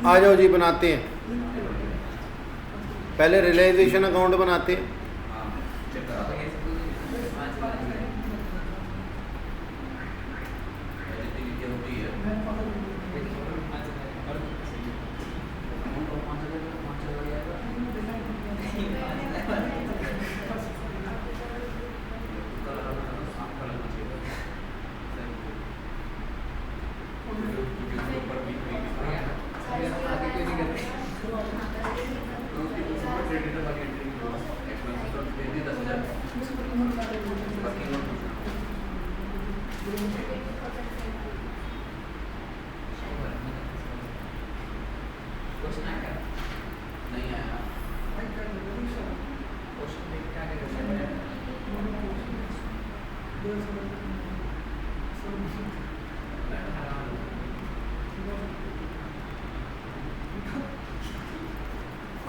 आ जाओ जी, बनाते हैं। पहले रियलाइजेशन अकाउंट बनाते हैं।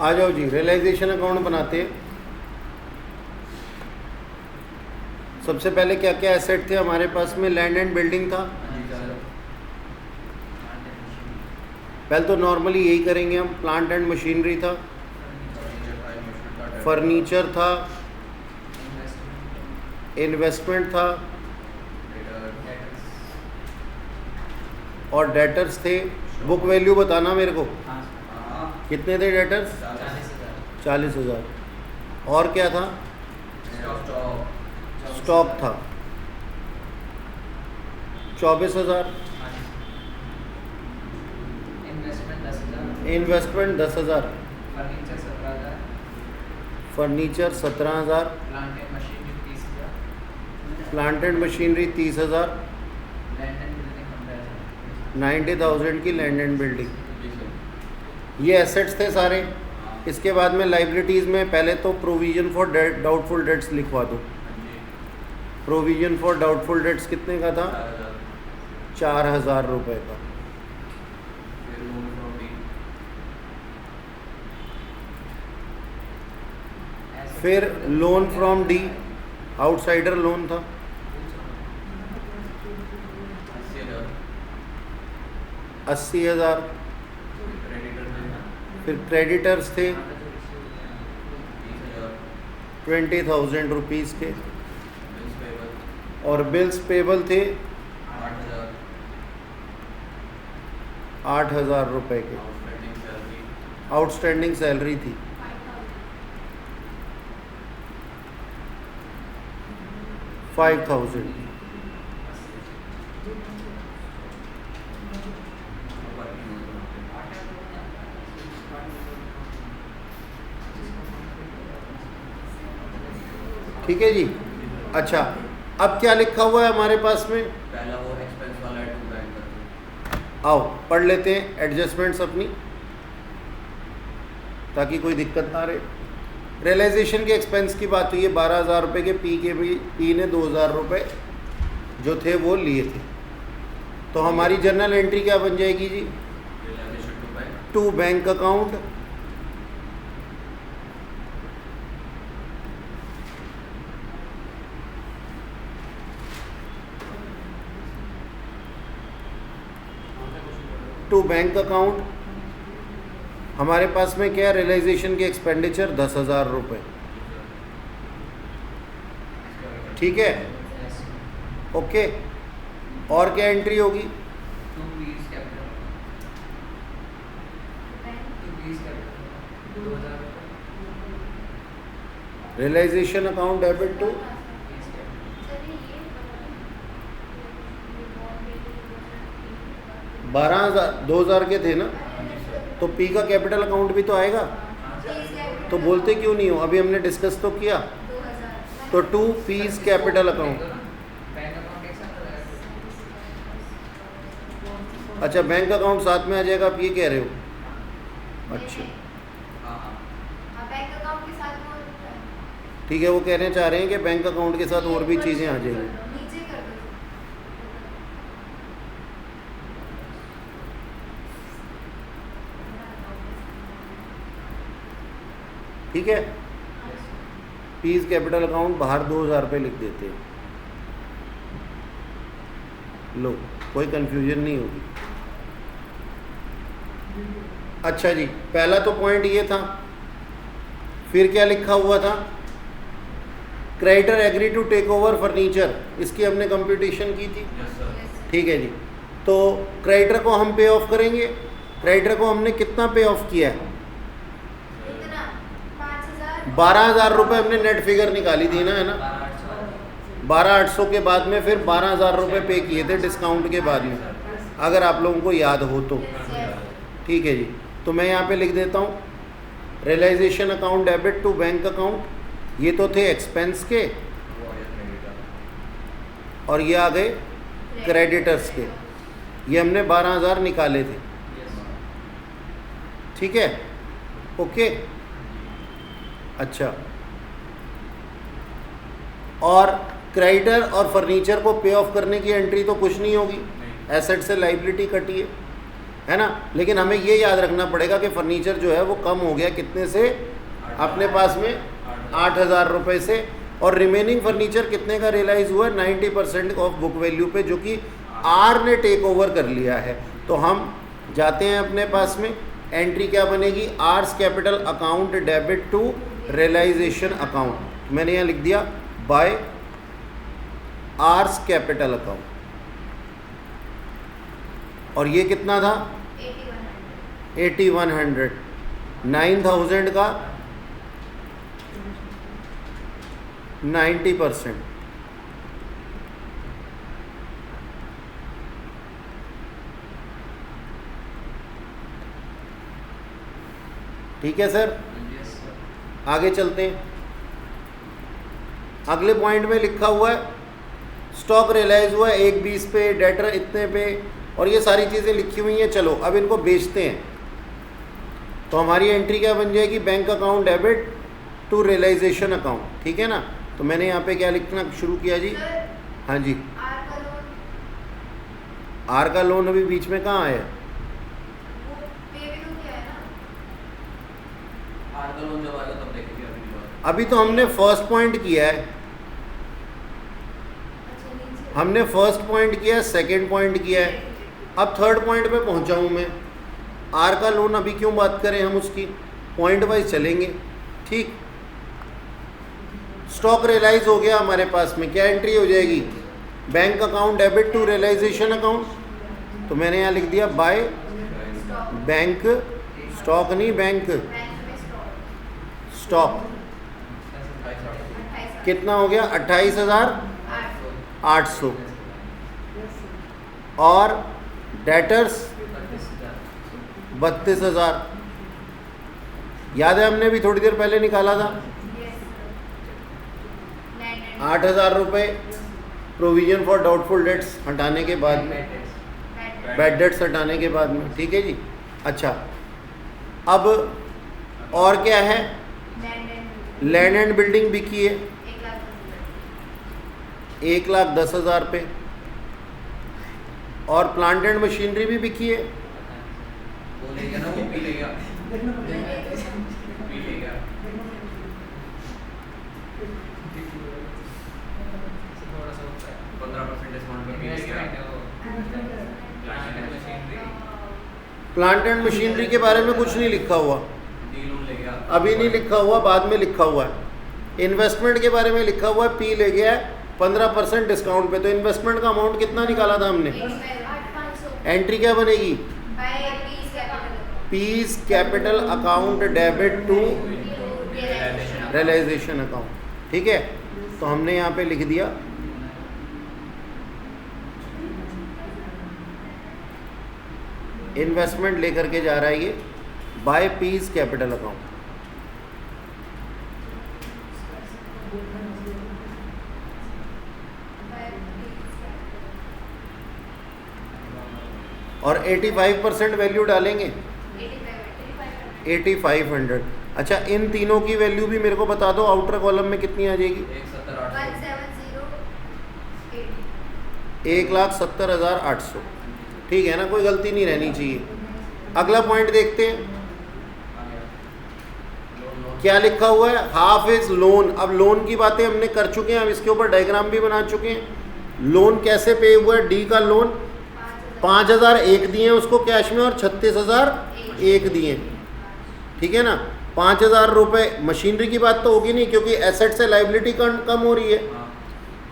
आ जाओ जी, रियलाइजेशन अकाउंट बनाते हैं। सबसे पहले क्या क्या एसेट थे हमारे पास में? लैंड एंड बिल्डिंग था। पहले तो नॉर्मली यही करेंगे हम। प्लांट एंड मशीनरी था, फर्नीचर था, इन्वेस्टमेंट था और डेटर्स थे। बुक वैल्यू बताना मेरे को, कितने थे डेटर्स? 40,000। और क्या था? स्टॉक था 24,000। Investment 10,000। Furniture 17,000। Plant and machinery 30,000। 90,000 की लैंड एंड बिल्डिंग। ये एसेट्स थे सारे। इसके बाद में लाइबिलिटीज़ में पहले तो प्रोविज़न फॉर डाउटफुल डेट्स लिखवा दो। प्रोविज़न फॉर डाउटफुल डेट्स कितने का था? 4,000 रुपये का। फिर loan from D, outsider loan था। 80,000। फिर क्रेडिटर्स थे 20,000 रुपीज़ के। और बिल्स पेबल थे 8,000 रुपये के। आउटस्टैंडिंग सैलरी थी 5,000। ठीक है जी। अच्छा, अब क्या लिखा हुआ है हमारे पास में? पहला वो एक्सपेंस वाला है टू बैंक करके। आओ पढ़ लेते हैं एडजस्टमेंट्स अपनी, ताकि कोई दिक्कत ना रहे। रियलाइजेशन के एक्सपेंस की बात हुई है। 12,000 रुपये के पी ने 2,000 रुपये जो थे वो लिए थे। तो हमारी जर्नल एंट्री क्या बन जाएगी जी? To bank account to bank account. हमारे पास में क्या है? रियलाइजेशन के एक्सपेंडिचर 10,000 रुपये। ठीक है, ओके। और क्या एंट्री होगी? रियलाइजेशन अकाउंट डेबिट टू 12,000, 2,000 के थे ना, तो पी का कैपिटल अकाउंट भी तो आएगा। तो बोलते क्यों नहीं हो? अभी हमने डिस्कस तो किया। तो टू पीस कैपिटल अकाउंट। अच्छा, बैंक अकाउंट साथ में आ जाएगा, आप ये कह रहे हो? अच्छा ठीक है, वो कहने चाह रहे हैं कि बैंक अकाउंट के साथ और भी चीज़ें आ जाएंगी। ठीक है, पीस कैपिटल अकाउंट बाहर 2,000 रुपये लिख देते हैं। लो, कोई कंफ्यूजन नहीं होगी। अच्छा जी, पहला तो पॉइंट ये था, फिर क्या लिखा हुआ था, creditor agree to take over furniture, इसकी हमने कंप्यूटेशन की थी। Yes sir. ठीक है जी, तो क्रेडिटर को हम पे ऑफ करेंगे। क्रेडिटर को हमने कितना पे ऑफ किया है? कितना? 5,000। 12,000 रुपये हमने नेट फिगर निकाली थी ना, है ना। 12,800 के बाद में फिर 12,000 रुपये पे किए थे डिस्काउंट के बाद में, अगर आप लोगों को याद हो तो। ठीक है जी, तो मैं यहाँ पे लिख देता हूँ realisation account debit to bank account, ये तो थे एक्सपेंस के और ये आ गए क्रेडिटर्स के, ये हमने 12,000 निकाले थे। ठीक है, ओके। अच्छा, और क्रेडिटर और फर्नीचर को पे ऑफ करने की एंट्री तो कुछ नहीं होगी, एसेट से लाइबिलिटी कटी है ना। लेकिन हमें ये याद रखना पड़ेगा कि फर्नीचर जो है वो कम हो गया कितने से, अपने पास में 8,000 रुपये से, और रिमेनिंग फर्नीचर कितने का रियलाइज़ हुआ है? 90% ऑफ बुक वैल्यू पे, जो कि आर ने टेक ओवर कर लिया है। तो हम जाते हैं अपने पास में, एंट्री क्या बनेगी? R's capital account debit to realisation account, मैंने यहाँ लिख दिया बाय आर्स कैपिटल अकाउंट, और ये कितना था? 8,100। 9,000 का 90%। ठीक है सर, आगे चलते हैं। अगले पॉइंट में लिखा हुआ है स्टॉक रियलाइज हुआ है 1,20 पे, डेटर इतने पे, और ये सारी चीज़ें लिखी हुई हैं। चलो अब इनको बेचते हैं, तो हमारी एंट्री क्या बन जाएगी? Bank account debit to realisation account. ठीक है ना, तो मैंने यहाँ पे क्या लिखना शुरू किया जी? हाँ जी, आर का लोन अभी बीच में कहाँ आया? अभी तो हमने फर्स्ट पॉइंट किया है, हमने फर्स्ट पॉइंट किया है, सेकंड पॉइंट किया है, अब थर्ड पॉइंट पे पहुंचा हूं मैं। आर का लोन अभी क्यों बात करें, हम उसकी पॉइंट वाइज चलेंगे। ठीक, स्टॉक रियलाइज हो गया हमारे पास में, क्या एंट्री हो जाएगी? Bank account debit to realisation account, तो मैंने यहाँ लिख दिया बाय बैंक, स्टॉक नहीं बैंक, स्टॉक। कितना हो गया? 28,800, और डेटर्स 32,000। याद है, हमने भी थोड़ी देर पहले निकाला था। 8,000 रुपये प्रोविजन फॉर डाउटफुल डेट्स हटाने के बाद में, बैड डेट्स हटाने के बाद में। ठीक है जी, अच्छा अब और क्या है? लैंड एंड बिल्डिंग बिकी है 1,10,000 पे, और प्लांट एंड मशीनरी भी बिकी है। वो ले गया ना, वो पी ले गया, पी ले गया। थोड़ा सा 15% डिस्काउंट पे पी ले गया। प्लांट एंड मशीनरी के बारे में कुछ नहीं लिखा हुआ, लोन ले गया, अभी नहीं लिखा हुआ, बाद में लिखा हुआ है। इन्वेस्टमेंट के बारे में लिखा हुआ है, पी ले गया है 15% डिस्काउंट पे। तो इन्वेस्टमेंट का अमाउंट कितना निकाला था हमने? 8,500। एंट्री क्या बनेगी? By P's capital account debit to realisation account. ठीक है, तो हमने यहाँ पे लिख दिया इन्वेस्टमेंट लेकर के जा रहा है ये बाय पीस कैपिटल अकाउंट। और 85% वैल्यू डालेंगे, 8,500। अच्छा, इन तीनों की वैल्यू भी मेरे को बता दो, आउटर कॉलम में कितनी आ जाएगी? 1,70,800। ठीक है ना, कोई गलती नहीं रहनी चाहिए। अगला पॉइंट देखते हैं, क्या लिखा हुआ है? Half is loan. अब लोन की बातें हमने कर चुके हैं, हम इसके ऊपर डायग्राम भी बना चुके हैं। लोन कैसे पे हुआ है? डी का लोन 5,000 एक दिए हैं उसको कैश में, और 36,000 1 दिए, ठीक है ना। 5,000 रुपये मशीनरी की बात तो होगी नहीं क्योंकि एसेट से लाइबिलिटी कम हो रही है,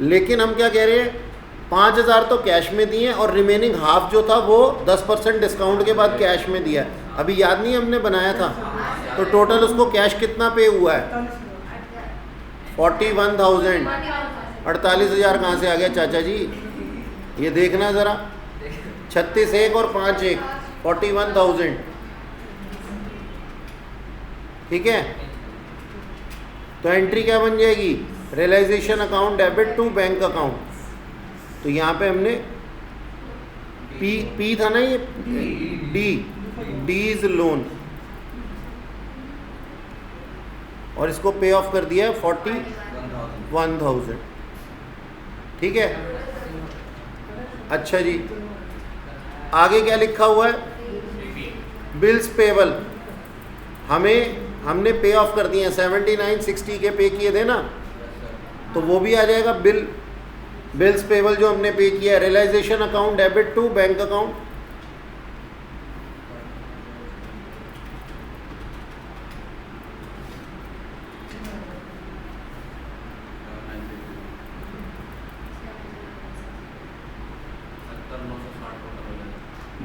लेकिन हम क्या कह रहे हैं 5,000 तो कैश में दिए और रिमेनिंग हाफ जो था वो 10% डिस्काउंट के बाद कैश में दिया। अभी याद नहीं हमने बनाया था, तो टोटल उसको कैश कितना पे हुआ है 41,000। 48,000 कहाँ से आ गया चाचा जी, ये देखना ज़रा, 36 एक और 5 एक 41,000, ठीक है। तो एंट्री क्या बन जाएगी, realisation account debit to bank account. तो यहाँ पे हमने पी था ना, ये डी इज लोन, और इसको पे ऑफ कर दिया है 41,000, ठीक है। अच्छा जी, आगे क्या लिखा हुआ है, बिल्स पेबल। हमने पे ऑफ कर दिए हैं 7960 के पे किए थे ना, तो वो भी आ जाएगा बिल्स पेबल जो हमने पे किया है। Realisation account debit to bank account,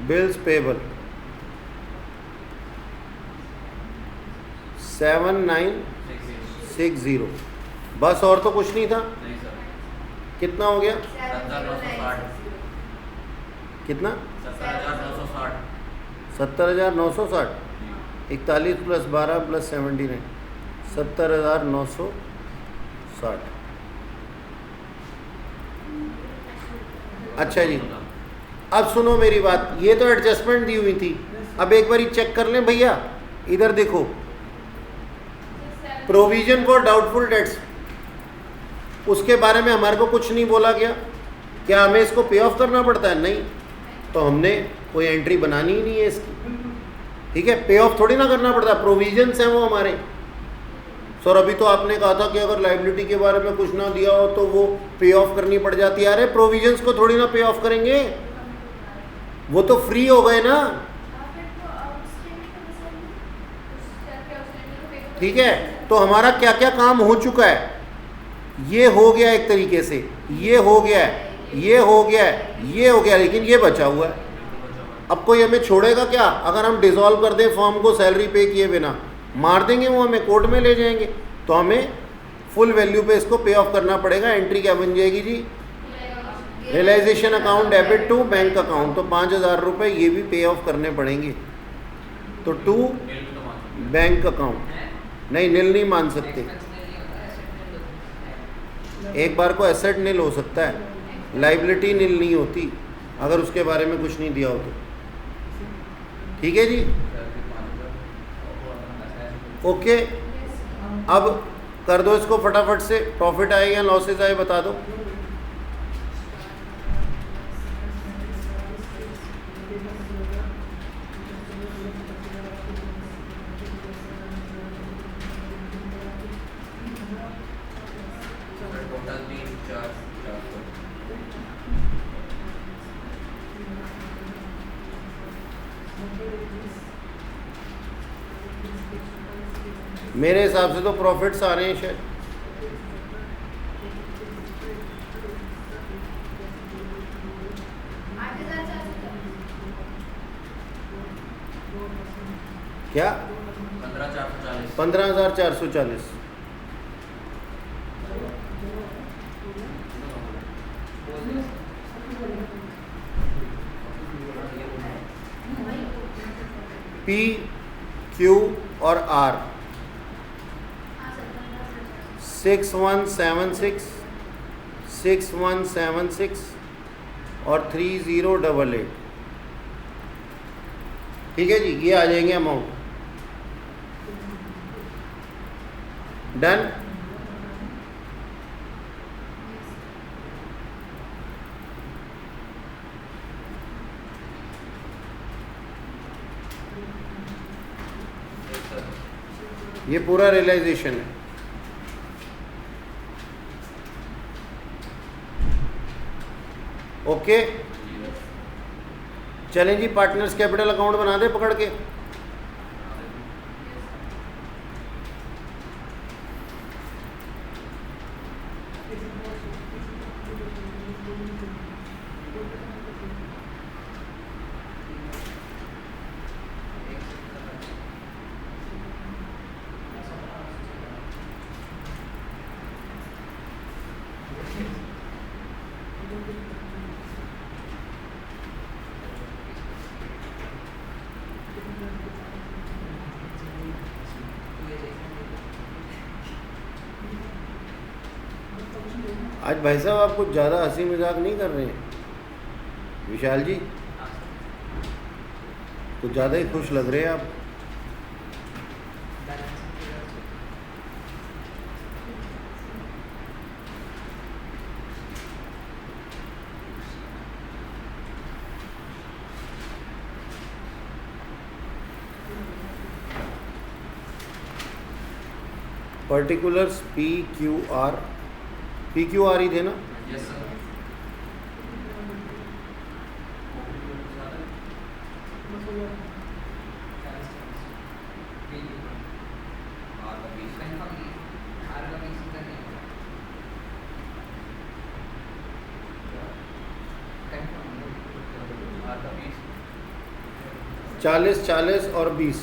bills payable 7960, बस और तो कुछ नहीं था। नहीं सर, कितना हो गया, 70,960, कितना 70,960, 70,960, 41 + 12 + 79, 70,960। अच्छा जी, अब सुनो मेरी बात, ये तो एडजस्टमेंट दी हुई थी। अब एक बार चेक कर लें भैया, इधर देखो, प्रोविजन फॉर डाउटफुल डेट्स, उसके बारे में हमारे को कुछ नहीं बोला गया। क्या हमें इसको पे ऑफ करना पड़ता है, नहीं, तो हमने कोई एंट्री बनानी ही नहीं है इसकी, ठीक है। पे ऑफ थोड़ी ना करना पड़ता, प्रोविजंस हैं वो हमारे। सर अभी तो आपने कहा था कि अगर लाइबिलिटी के बारे में कुछ ना दिया हो तो वो पे ऑफ करनी पड़ जाती है। अरे प्रोविजंस को थोड़ी ना पे ऑफ करेंगे, वो तो फ्री हो गए ना, ठीक है। तो हमारा क्या क्या काम हो चुका है, ये हो गया एक तरीके से, ये हो गया है, ये हो गया है, ये हो गया, लेकिन ये बचा हुआ है। अब कोई हमें छोड़ेगा क्या, अगर हम डिसॉल्व कर दें फॉर्म को सैलरी पे किए बिना, मार देंगे वो, हमें कोर्ट में ले जाएंगे। तो हमें फुल वैल्यू पे इसको पे ऑफ करना पड़ेगा। एंट्री क्या बन जाएगी जी, realization account debit to bank account, तो 5,000 रुपये ये भी पे ऑफ करने पड़ेंगे। तो टू बैंक अकाउंट, नहीं नील नहीं मान सकते, एक बार को एसेट नील हो सकता है, लाइबिलिटी नील नहीं होती अगर उसके बारे में कुछ नहीं दिया हो तो, ठीक है जी। ओके, अब कर दो इसको फटाफट से, प्रॉफिट आए या लॉसेज आए बता दो। टोटल 3,4,400। मेरे हिसाब से तो प्रॉफिट्स आ रहे हैं शायद, क्या 15,440। 15,440। पी क्यू और आर 6176, 6176 और 3088, ठीक है जी। ये आ जाएंगे अमाउंट, डन। ये पूरा रियलाइजेशन है। ओके, चलें जी, पार्टनर्स कैपिटल अकाउंट बना दे पकड़ के। आज भाई साहब आप कुछ ज़्यादा हंसी मजाक नहीं कर रहे हैं विशाल जी, कुछ ज़्यादा ही खुश लग रहे हैं आप। पर्टिकुलर्स पी क्यू आर ही थे ना। Yes sir. चालीस 40 और 20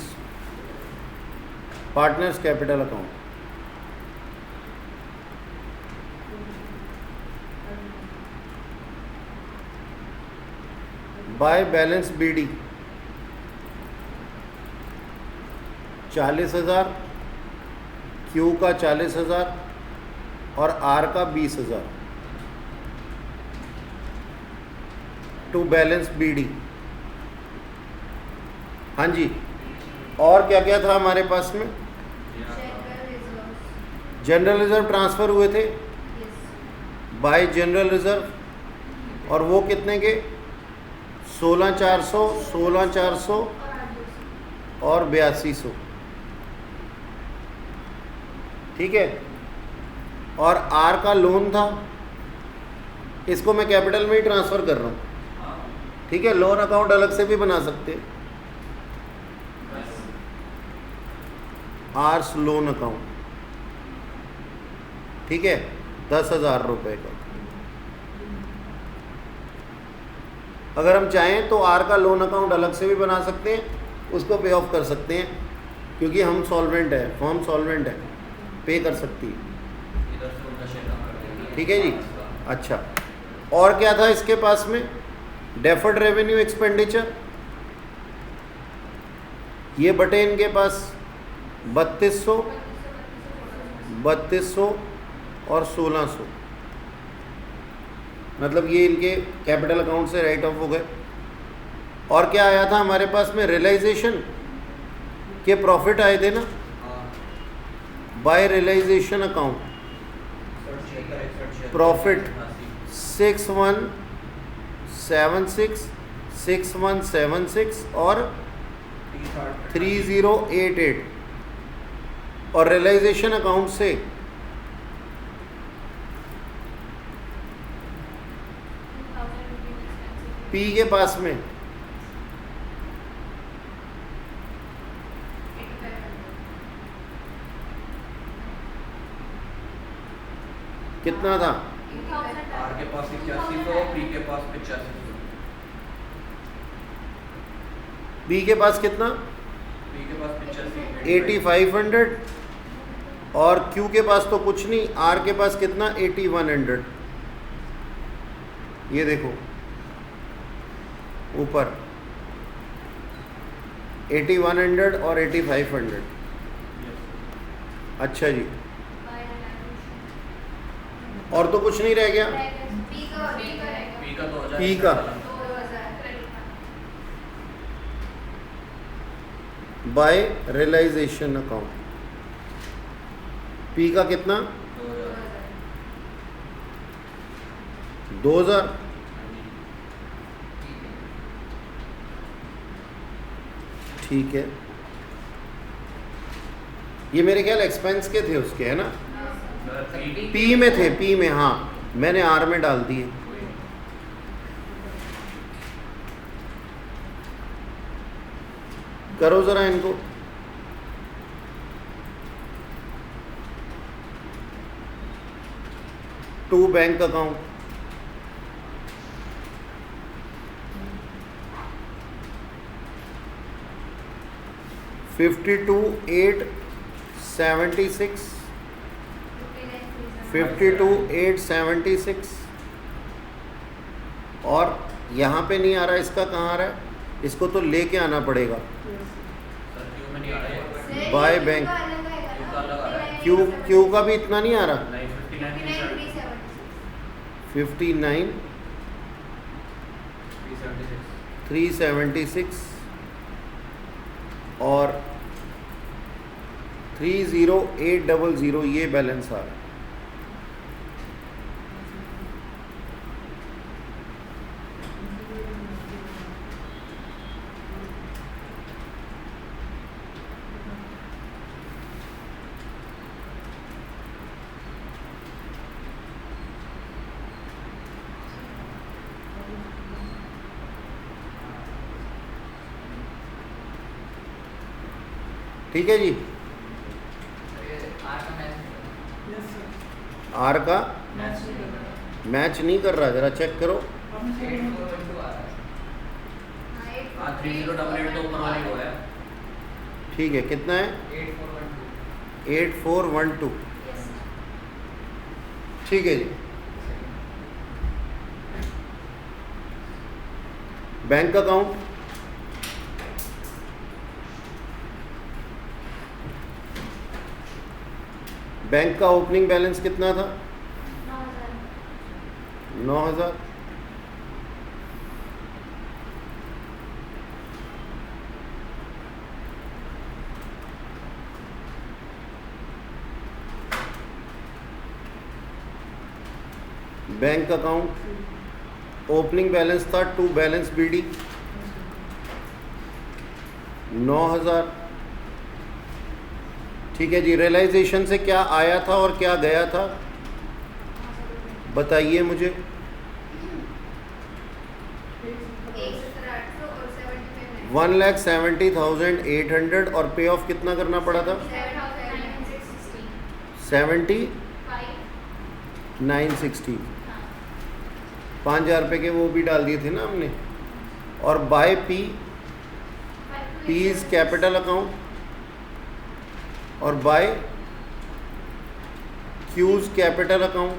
partners capital account. By balance BD 40,000, Q का 40,000 और आर का 20,000 टू बैलेंस बीडी। हाँ जी, और क्या क्या था हमारे पास में? जनरल रिजर्व ट्रांसफ़र हुए थे बाय जनरल रिजर्व, और वो कितने के? 16,400, 16,400 और 8200। ठीक है। और आर का लोन था, इसको मैं कैपिटल में ही ट्रांसफ़र कर रहा हूँ। ठीक है, लोन अकाउंट अलग से भी बना सकते हैं। आर्स लोन अकाउंट, ठीक है, 10,000 रुपये का। अगर हम चाहें तो आर का लोन अकाउंट अलग से भी बना सकते हैं, उसको पे ऑफ कर सकते हैं, क्योंकि हम सॉल्वेंट है, फर्म सॉल्वेंट है, पे कर सकती है। ठीक है जी। अच्छा, और क्या था इसके पास में? डेफर्ड रेवेन्यू एक्सपेंडिचर, ये बटे इनके पास 3200 और 1600, मतलब ये इनके कैपिटल अकाउंट से राइट ऑफ हो गए। और क्या आया था हमारे पास में? रियलाइजेशन के प्रॉफिट आए थे ना, बाय रियलाइजेशन अकाउंट, प्रॉफिट 6176, 6176 और 3088, और रियलाइजेशन अकाउंट से पी के पास में कितना था? आर के पास 8100, पी के पास 8500। बी के पास कितना? पी के पास 85, 8500, और क्यू के पास तो कुछ नहीं, आर के पास कितना? 8100। ये देखो ऊपर 8100 और 8500। अच्छा जी, और तो कुछ नहीं रह गया। पी का 2000, पी का बाय रियलाइजेशन अकाउंट, पी का कितना? 2000। ठीक है, ये मेरे ख्याल एक्सपेंस के थे उसके, है ना? पी में थे, पी में, हाँ, मैंने आर में डाल दिए। करो ज़रा इनको। टू बैंक अकाउंट, $52,876, 52,876, और यहाँ पे नहीं आ रहा, इसका कहाँ आ रहा है? इसको तो लेके आना पड़ेगा। बाय बैंक, क्यू का भी इतना नहीं आ रहा। 59 376 और 30800 ये बैलेंस आ रहा है। ठीक है जी। आर का मैच नहीं कर रहा, जरा चेक करो। 3088 तो ऊपर वाली वो है। ठीक है, कितना है? 8412। Yes, sir. ठीक है जी। बैंक अकाउंट, बैंक का ओपनिंग बैलेंस कितना था? 9,000. 9,000। बैंक अकाउंट ओपनिंग बैलेंस था टू बैलेंस बीडी 9,000। ठीक है जी। रियलाइजेशन से क्या आया था और क्या गया था बताइए मुझे। 1,800 और 75 1,70,800 और पे ऑफ कितना करना पड़ा था? 7,960. 70,960। 5,000 रुपये के वो भी डाल दिए थे ना हमने। और by P, P is capital account और बाय क्यूज कैपिटल अकाउंट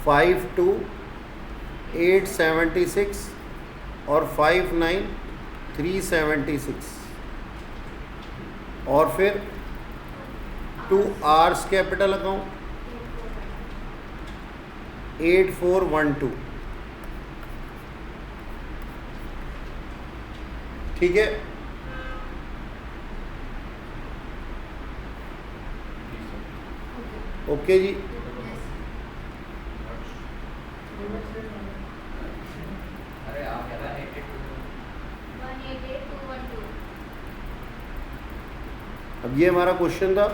52,876 और 59,376 और फिर 2 आर्स कैपिटल अकाउंट 8412। ठीक है। ओके जी। अरे आप कह रहा है 188,212. अब ये हमारा क्वेश्चन था,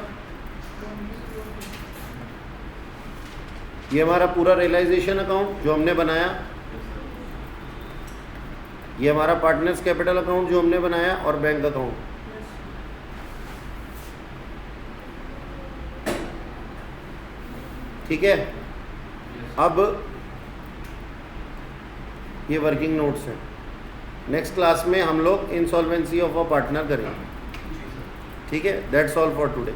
ये हमारा पूरा रियलाइजेशन अकाउंट जो हमने बनाया, ये हमारा पार्टनर्स कैपिटल अकाउंट जो हमने बनाया और बैंक अकाउंट। ठीक है। अब ये वर्किंग नोट्स हैं। नेक्स्ट क्लास में हम लोग इंसॉल्वेंसी ऑफ अ पार्टनर करेंगे। ठीक है। That's all for today.